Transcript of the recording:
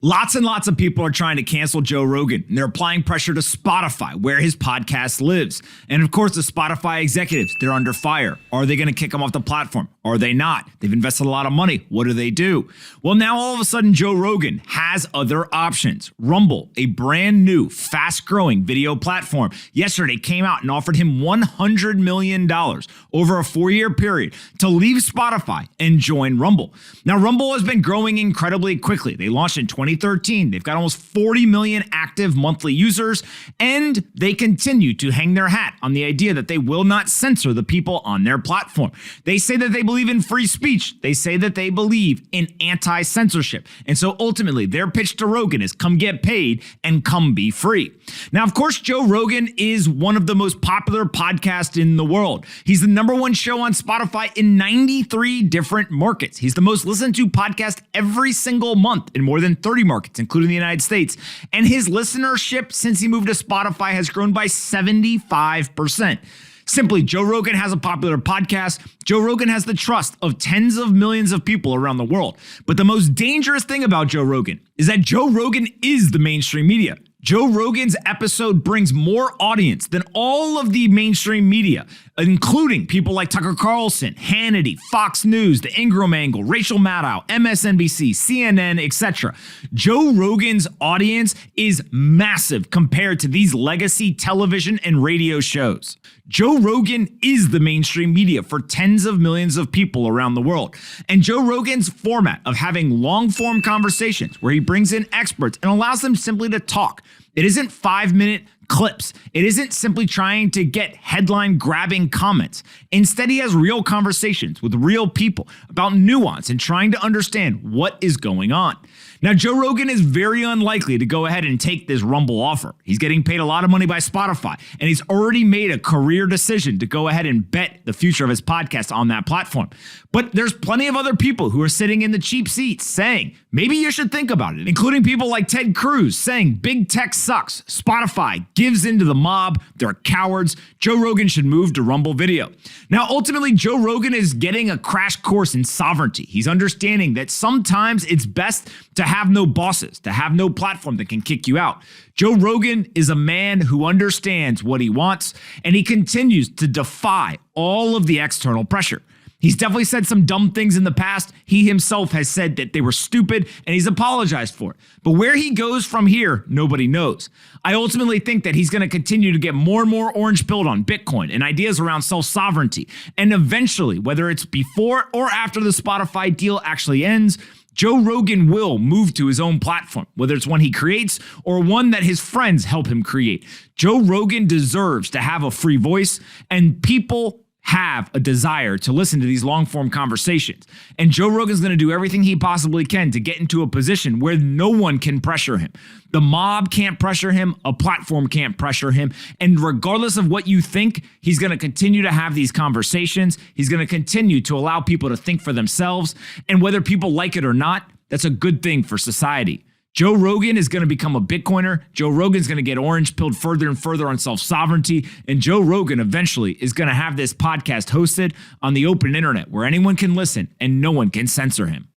Lots and lots of people are trying to cancel Joe Rogan, and they're applying pressure to Spotify, where his podcast lives. And of course, the Spotify executives, they're under fire. Are they going to kick him off the platform? Are they not? They've invested a lot of money. What do? Well, now all of a sudden, Joe Rogan has other options. Rumble, a brand new, fast-growing video platform, yesterday came out and offered him $100 million over a 4-year period to leave Spotify and join Rumble. Now, Rumble has been growing incredibly quickly. They launched in 2013. They've got almost 40 million active monthly users, and they continue to hang their hat on the idea that they will not censor the people on their platform. They say that they believe in free speech. They say that they believe in anti-censorship. And so ultimately, their pitch to Rogan is come get paid and come be free. Now, of course, Joe Rogan is one of the most popular podcasts in the world. He's the #1 show on Spotify in 93 different markets. He's the most listened to podcast every single month in more than 30 markets, including the United States. And his listenership since he moved to Spotify has grown by 75%. Simply, Joe Rogan has a popular podcast. Joe Rogan has the trust of tens of millions of people around the world. But the most dangerous thing about Joe Rogan is that Joe Rogan is the mainstream media. Joe Rogan's episode brings more audience than all of the mainstream media, including people like Tucker Carlson, Hannity, Fox News, The Ingram Angle, Rachel Maddow, MSNBC, CNN, etc. Joe Rogan's audience is massive compared to these legacy television and radio shows. Joe Rogan is the mainstream media for tens of millions of people around the world. And Joe Rogan's format of having long-form conversations where he brings in experts and allows them simply to talk. It isn't 5-minute clips. It isn't simply trying to get headline-grabbing comments. Instead, he has real conversations with real people about nuance and trying to understand what is going on. Now, Joe Rogan is very unlikely to go ahead and take this Rumble offer. He's getting paid a lot of money by Spotify, and he's already made a career decision to go ahead and bet the future of his podcast on that platform. But there's plenty of other people who are sitting in the cheap seats saying, maybe you should think about it, including people like Ted Cruz saying big tech sucks, Spotify gives into the mob, they're cowards, Joe Rogan should move to Rumble Video. Now, ultimately, Joe Rogan is getting a crash course in sovereignty. He's understanding that sometimes it's best to have no bosses, to have no platform that can kick you out. Joe Rogan is a man who understands what he wants, and he continues to defy all of the external pressure. He's definitely said some dumb things in the past. He himself has said that they were stupid, and he's apologized for it. But where he goes from here, nobody knows. I ultimately think that he's going to continue to get more and more orange-pilled on Bitcoin and ideas around self-sovereignty. And eventually, whether it's before or after the Spotify deal actually ends, Joe Rogan will move to his own platform, whether it's one he creates or one that his friends help him create. Joe Rogan deserves to have a free voice, and people have a desire to listen to these long-form conversations. And Joe Rogan's going to do everything he possibly can to get into a position where no one can pressure him. The mob can't pressure him. A platform can't pressure him. And regardless of what you think, he's going to continue to have these conversations. He's going to continue to allow people to think for themselves. And whether people like it or not, that's a good thing for society. Joe Rogan is going to become a Bitcoiner. Joe Rogan's going to get orange-pilled further and further on self-sovereignty. And Joe Rogan eventually is going to have this podcast hosted on the open internet where anyone can listen and no one can censor him.